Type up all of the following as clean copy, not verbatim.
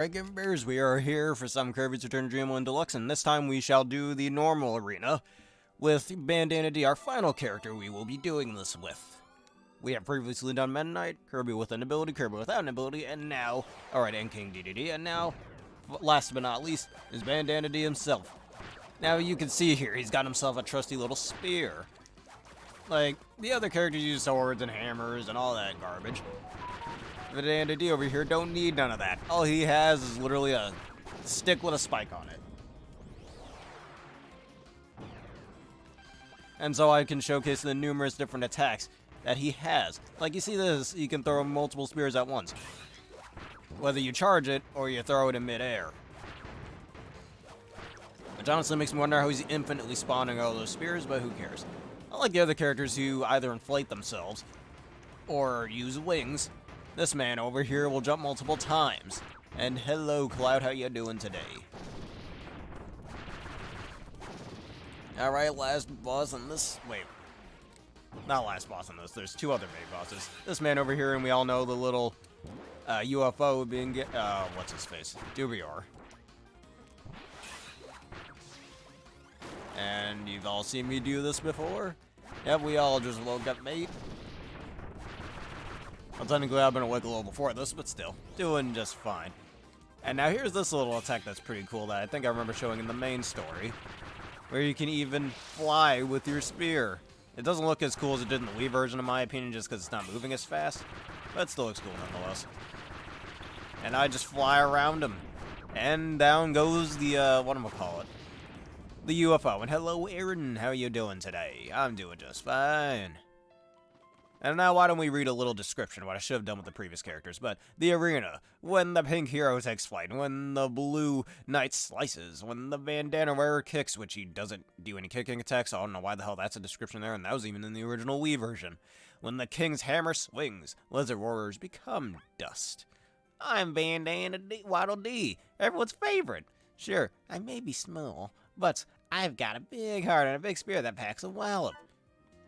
Alright, Game Bears, we are here for some Kirby's Return to Dreamland Deluxe, and this time we shall do the normal arena with Bandana Dee, our final character we will be doing this with. We have previously done Meta Knight, Kirby with an ability, Kirby without an ability, and now, alright, and King DDD, and now, last but not least, is Bandana Dee himself. Now, you can see here, he's got himself a trusty little spear. Like, the other characters use swords and hammers and all that garbage. Bandana Dee over here don't need none of that. All he has is literally a stick with a spike on it. And so I can showcase the numerous different attacks that he has. Like, you see this, you can throw multiple spears at once. Whether you charge it or you throw it in midair. Which honestly makes me wonder how he's infinitely spawning all those spears, but who cares. Unlike the other characters who either inflate themselves or use wings, this man over here will jump multiple times. And hello, Cloud, how you doing today? Alright, last boss in this... Wait. Not last boss in this. There's two other main bosses. This man over here, and we all know the little UFO being... what's his face? Dubior. And you've all seen me do this before? Yep, we all just woke up, mate. Well, technically, I've been awake a little before this, but still, doing just fine. And now here's this little attack that's pretty cool that I think I remember showing in the main story, where you can even fly with your spear. It doesn't look as cool as it did in the Wii version, in my opinion, just because it's not moving as fast, but it still looks cool nonetheless. And I just fly around him, and down goes the, whatchamacallit, the UFO. And hello, Aaron, how you doing today? I'm doing just fine. And now why don't we read a little description of what I should have done with the previous characters. But the arena, when the pink hero takes flight, when the blue knight slices, when the bandana wearer kicks, which he doesn't do any kicking attacks, so I don't know why the hell that's a description there, and that was even in the original Wii version. When the king's hammer swings, lizard warriors become dust. I'm Bandana Dee, Waddle Dee, everyone's favorite. Sure, I may be small, but I've got a big heart and a big spear that packs a wallop.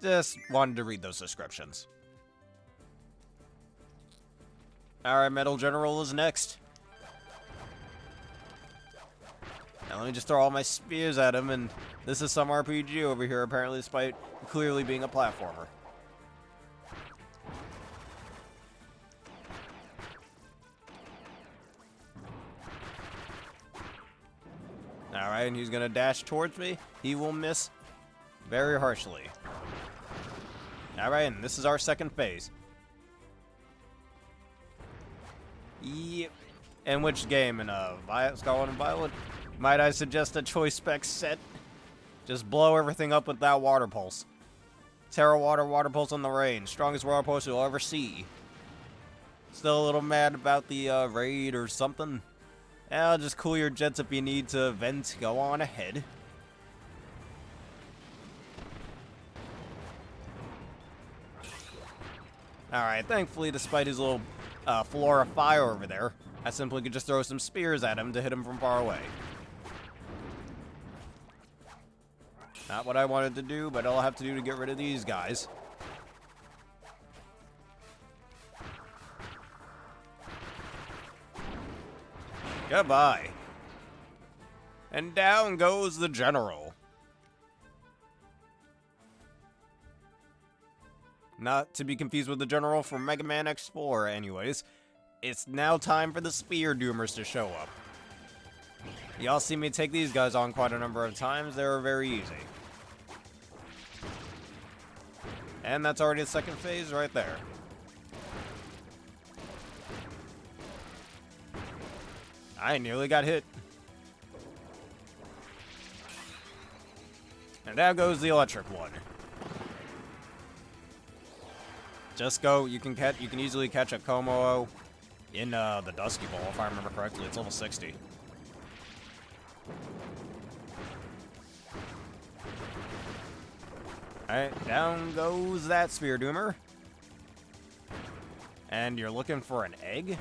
Just wanted to read those descriptions. Alright, Metal General is next. Now let me just throw all my spears at him, and this is some RPG over here, apparently, despite clearly being a platformer. Alright, and he's gonna dash towards me. He will miss very harshly. Alright, and this is our second phase. Yep. In which game? In Scarlet and Violet? Might I suggest a choice spec set? Just blow everything up with that water pulse. Terra water pulse on the rain. Strongest water pulse you'll ever see. Still a little mad about the raid or something? Yeah, just cool your jets if you need to vent. Go on ahead. Alright, thankfully, despite his little floor of fire over there, I simply could just throw some spears at him to hit him from far away. Not what I wanted to do, but all I have to do to get rid of these guys. Goodbye. And down goes the general. Not to be confused with the general from Mega Man X4, anyways. It's now time for the spear doomers to show up. Y'all see me take these guys on quite a number of times. They were very easy. And that's already the second phase right there. I nearly got hit. And there goes the electric one. Just go, you can easily catch a Komo in the Dusky Bowl, if I remember correctly. It's level 60. Alright, down goes that Spear Doomer. And you're looking for an egg?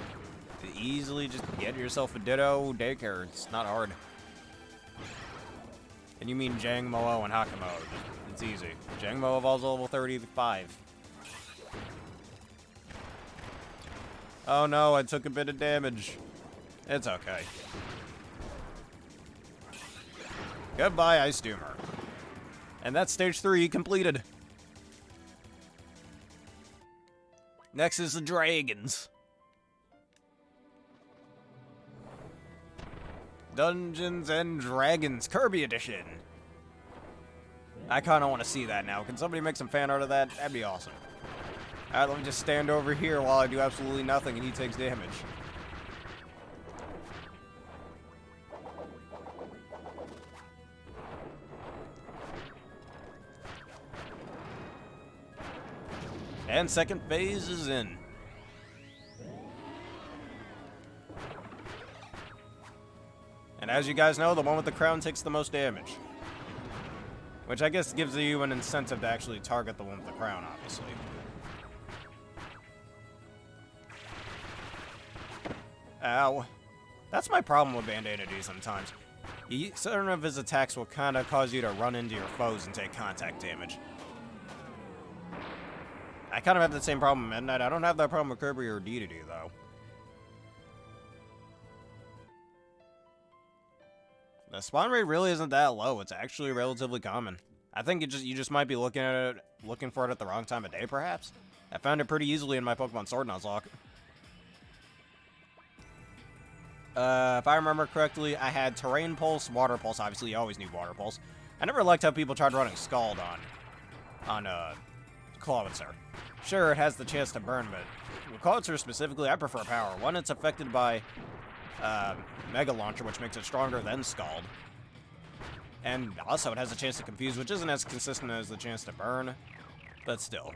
To easily just get yourself a Ditto daycare. It's not hard. And you mean Jang Mo and Hakamo. It's easy. Jang Mo evolves level 35. Oh no, I took a bit of damage. It's okay. Goodbye, Ice Doomer. And that's stage 3 completed. Next is the dragons. Dungeons and Dragons Kirby Edition. I kind of want to see that now. Can somebody make some fan art of that? That'd be awesome. Alright, let me just stand over here while I do absolutely nothing and he takes damage. And second phase is in. And as you guys know, the one with the crown takes the most damage. Which I guess gives you an incentive to actually target the one with the crown, obviously. Ow. That's my problem with Bandana Dee sometimes. Certain of his attacks will kind of cause you to run into your foes and take contact damage. I kind of have the same problem with Midnight. I don't have that problem with Kirby or RDD, though. The spawn rate really isn't that low. It's actually relatively common. I think you just might be looking for it at the wrong time of day, perhaps. I found it pretty easily in my Pokemon Sword Nuzlocke. If I remember correctly, I had Terrain Pulse, Water Pulse. Obviously, you always need Water Pulse. I never liked how people tried running Scald on Clawitzer. Sure, it has the chance to burn, but with Clawitzer specifically, I prefer Power. One, it's affected by Mega Launcher, which makes it stronger than Scald. And also, it has a chance to confuse, which isn't as consistent as the chance to burn, but still.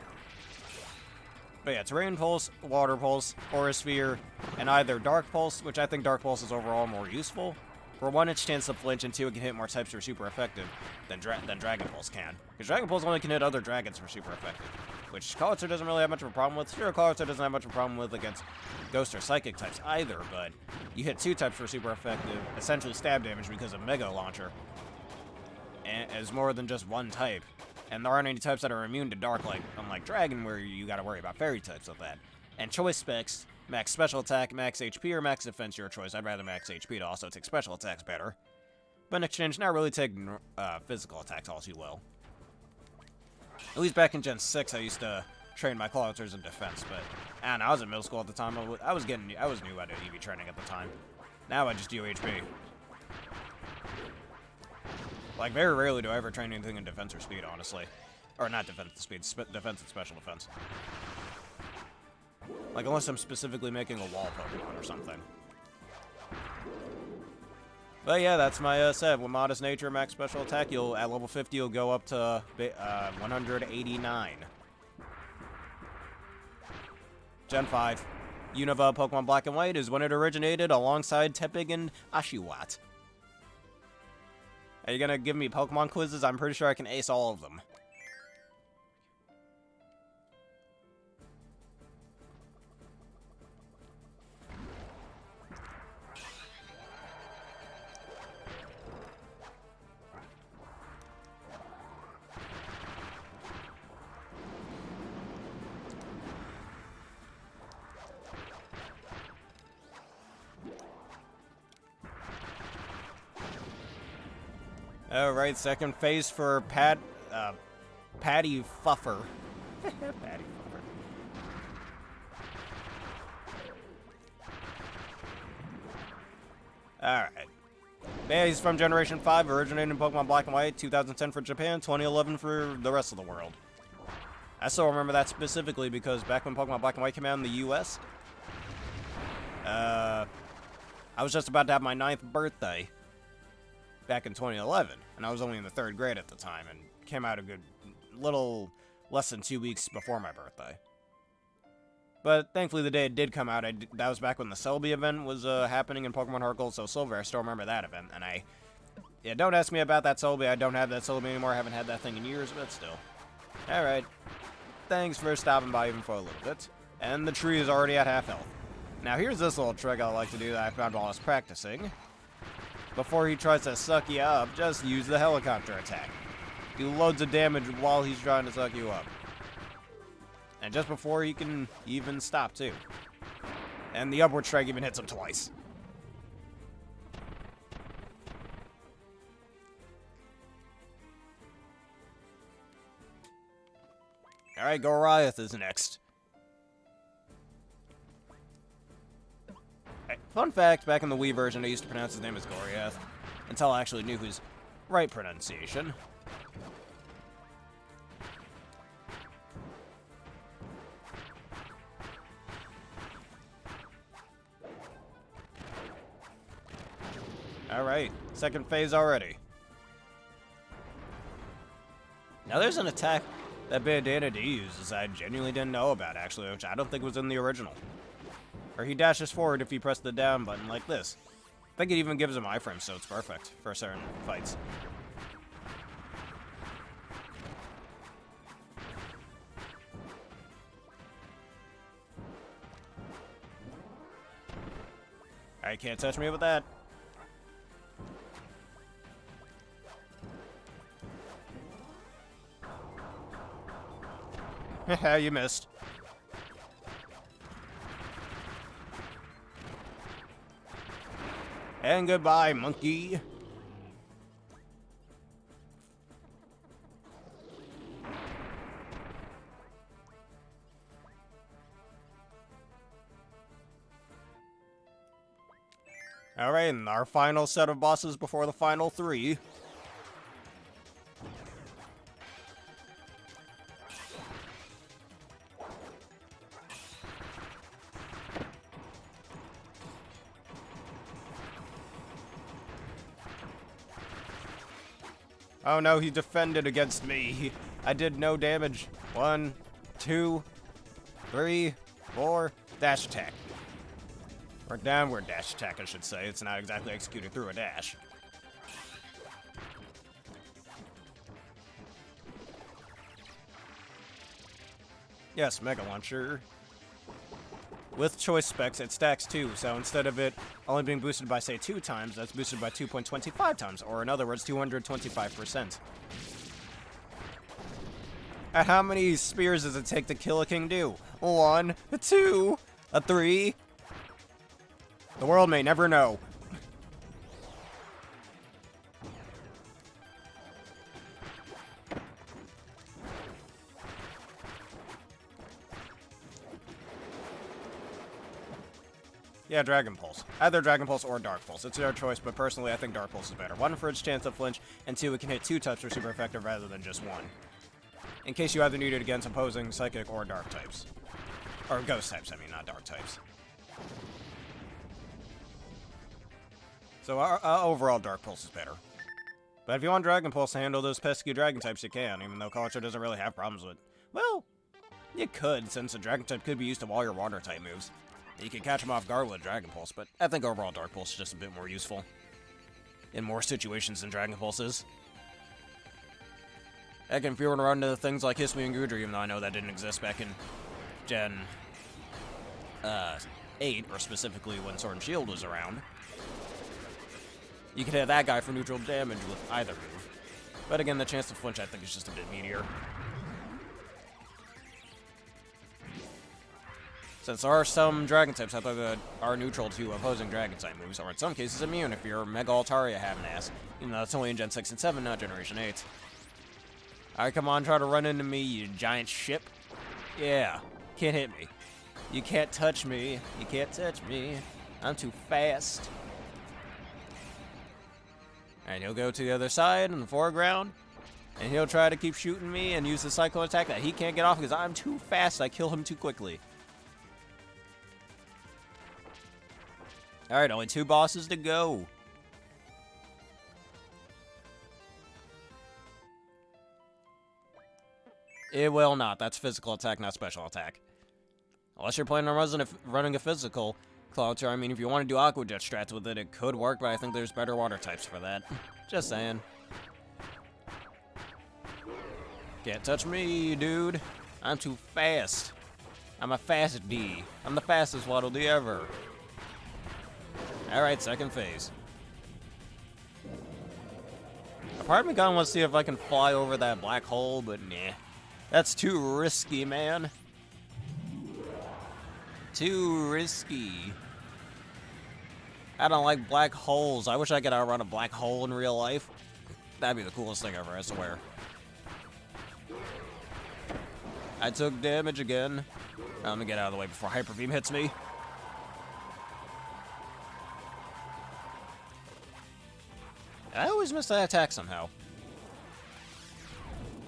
But yeah, Terrain Pulse, Water Pulse, Aura Sphere, and either Dark Pulse, which I think Dark Pulse is overall more useful. For one, its chance to flinch, and two, it can hit more types that are super effective than Dragon Pulse can. Because Dragon Pulse only can hit other dragons for super effective, which Clawitzer doesn't really have much of a problem with. Sure, Clawitzer doesn't have much of a problem with against Ghost or Psychic types either, but you hit two types for super effective, essentially stab damage because of Mega Launcher, and as more than just one type. And there aren't any types that are immune to Dark, unlike Dragon, where you gotta worry about Fairy types with that. And choice specs, max special attack, max HP, or max defense, your choice. I'd rather max HP to also take special attacks better. But in exchange, not really take physical attacks all too well. At least back in Gen 6, I used to train my Clawitzers in defense, but I don't know, I was in middle school at the time. I was new at EV training at the time. Now I just do HP. Like, very rarely do I ever train anything in defense or speed, honestly. Or not defense and speed, defense and special defense. Like, unless I'm specifically making a wall Pokemon or something. But yeah, that's my set. With Modest Nature, max special attack, at level 50, you'll go up to 189. Gen 5. Unova Pokemon Black and White is when it originated alongside Tepig and Ashiwat. Are you gonna give me Pokemon quizzes? I'm pretty sure I can ace all of them. Alright, second phase for Patty Fuffer. Patty Fuffer. Alright. Yeah, he's from Generation 5, originated in Pokemon Black and White, 2010 for Japan, 2011 for the rest of the world. I still remember that specifically because back when Pokemon Black and White came out in the US, I was just about to have my 9th birthday. Back in 2011, and I was only in the 3rd grade at the time, and came out a good little less than 2 weeks before my birthday. But thankfully the day it did come out, that was back when the Selby event was happening in Pokemon Heart Gold, so Silver. I still remember that event, and yeah, don't ask me about that Selby. I don't have that Selby anymore. I haven't had that thing in years, but still. Alright. Thanks for stopping by even for a little bit. And the tree is already at half health. Now here's this little trick I like to do that I found while I was practicing. Before he tries to suck you up, just use the helicopter attack. Do loads of damage while he's trying to suck you up. And just before he can even stop, too. And the upward strike even hits him twice. Alright, Goliath is next. Right, fun fact, back in the Wii version, I used to pronounce his name as Goliath, until I actually knew his right pronunciation. Alright, second phase already. Now there's an attack that Bandana Dee uses I genuinely didn't know about, actually, which I don't think was in the original. Or he dashes forward if you press the down button like this. I think it even gives him iframes, so it's perfect for certain fights. Alright, can't touch me with that. Haha, you missed. And goodbye, monkey. Alright, and our final set of bosses before the final 3. Oh no, he defended against me. I did no damage. 1, 2, 3, 4. Dash attack. Or downward dash attack, I should say. It's not exactly executed through a dash. Yes, Mega Launcher. With choice specs, it stacks 2, so instead of it only being boosted by, say, 2 times, that's boosted by 2.25 times, or in other words, 225%. And how many spears does it take to kill a King Do? 1, 2, 3. The world may never know. Yeah, Dragon Pulse. Either Dragon Pulse or Dark Pulse. It's your choice, but personally I think Dark Pulse is better. 1, for its chance of flinch, and 2, it can hit 2 types for super effective rather than just 1. In case you either need it against opposing Psychic or Dark types. Or Ghost types, I mean, not Dark types. So overall, Dark Pulse is better. But if you want Dragon Pulse to handle those pesky Dragon types, you can, even though Culture doesn't really have problems with... Well, you could, since a Dragon type could be used to wall your Water type moves. You can catch them off guard with Dragon Pulse, but I think overall Dark Pulse is just a bit more useful. In more situations than Dragon Pulse is. Heck, if you were to run into things like Hiss Me and Goodra, even though I know that didn't exist back in Gen 8, or specifically when Sword and Shield was around, you could hit that guy for neutral damage with either move. But again, the chance to flinch I think is just a bit meatier. Since there are some Dragon types out there that are neutral to opposing Dragon type moves, or in some cases immune if you're Mega Altaria having ass, even though that's only in Gen 6 and 7, not Generation 8. Alright, come on, try to run into me, you giant ship. Yeah, can't hit me. You can't touch me. You can't touch me. I'm too fast. And he'll go to the other side in the foreground, and he'll try to keep shooting me and use the Cyclone attack that he can't get off because I'm too fast. I kill him too quickly. Alright, only 2 bosses to go. It will not. That's physical attack, not special attack. Unless you're planning on running a physical Clawter. I mean, if you want to do Aqua Jet strats with it, it could work, but I think there's better water types for that. Just saying. Can't touch me, dude. I'm too fast. I'm a fast D. I'm the fastest Waddle Dee ever. Alright, second phase. A part of me kinda wants to see if I can fly over that black hole, but nah. That's too risky, man. Too risky. I don't like black holes. I wish I could outrun a black hole in real life. That'd be the coolest thing ever, I swear. I took damage again. I'm gonna get out of the way before Hyper Beam hits me. I always miss that attack somehow.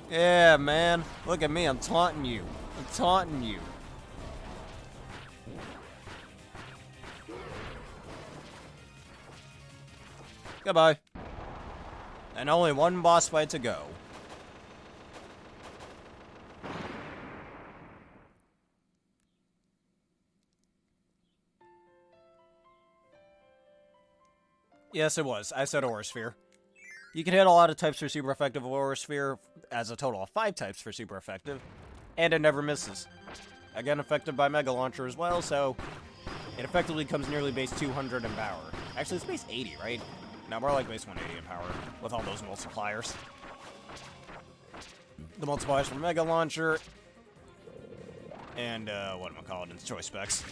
Yeah, man. Look at me. I'm taunting you. I'm taunting you. Goodbye. And only one boss fight to go. Yes, it was. I said Aura Sphere. You can hit a lot of types for super effective Aura Sphere, as a total of 5 types for super effective, and it never misses. Again, affected by Mega Launcher as well, so it effectively comes nearly base 200 in power. Actually, it's base 80, right? No, more like base 180 in power, with all those multipliers. The multipliers for Mega Launcher, and, whatchamacallit, its choice specs.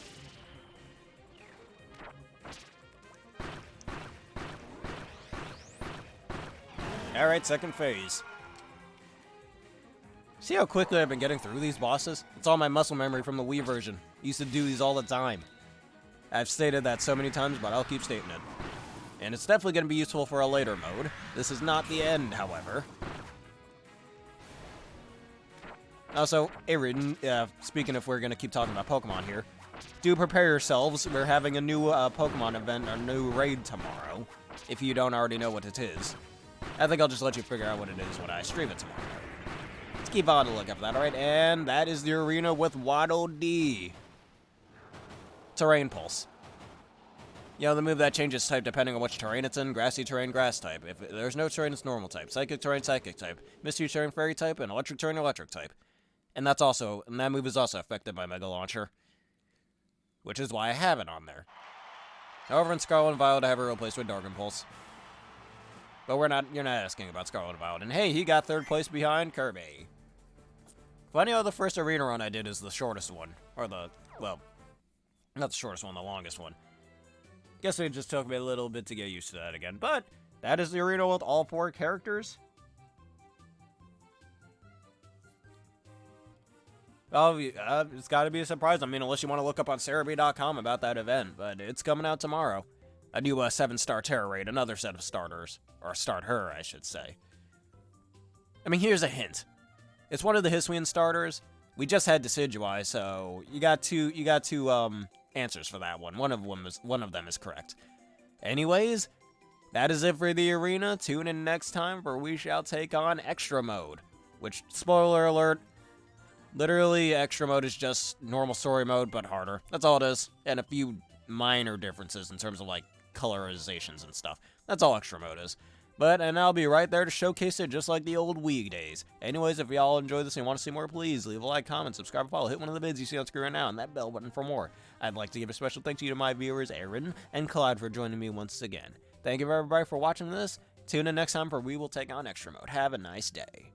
Alright, second phase. See how quickly I've been getting through these bosses? It's all my muscle memory from the Wii version. Used to do these all the time. I've stated that so many times, but I'll keep stating it. And it's definitely going to be useful for a later mode. This is not the end, however. Also, Aiden, speaking if we're going to keep talking about Pokemon here, do prepare yourselves. We're having a new Pokemon event, a new raid tomorrow, if you don't already know what it is. I think I'll just let you figure out what it is when I stream it tomorrow. Let's keep on the lookout for that, alright? And that is the arena with Waddle Dee. Terrain Pulse. You know, the move that changes type depending on which terrain it's in. Grassy terrain, grass type. If there's no terrain, it's normal type. Psychic terrain, psychic type. Misty terrain, fairy type. And electric terrain, electric type. And that move is also affected by Mega Launcher. Which is why I have it on there. However, in Scarlet and Violet, I have it replaced with Dark Impulse. But you're not asking about Scarlet and Violet. And hey, he got 3rd place behind Kirby. Funny how the first arena run I did is the shortest one. Or well, not the shortest one, the longest one. Guess it just took me a little bit to get used to that again. But that is the arena with all 4 characters. Well, it's got to be a surprise. I mean, unless you want to look up on Cerebi.com about that event. But it's coming out tomorrow. A new 7-star Terra Raid, another set of starters. Or starter, I should say. I mean, here's a hint. It's one of the Hisuian starters. We just had Decidueye, so you got two answers for that one. One of them is correct. Anyways, that is it for the arena. Tune in next time for we shall take on Extra Mode. Which, spoiler alert, literally Extra Mode is just normal story mode, but harder. That's all it is. And a few minor differences in terms of, like, colorizations and stuff. That's all Extra Mode is. And I'll be right there to showcase it just like the old Wii days. Anyways, if y'all enjoy this and want to see more, please leave a like, comment, subscribe, follow, hit one of the vids you see on screen right now, and that bell button for more. I'd like to give a special thank you to my viewers, Aaron and Clyde, for joining me once again. Thank you everybody for watching this. Tune in next time for we will take on Extra Mode. Have a nice day.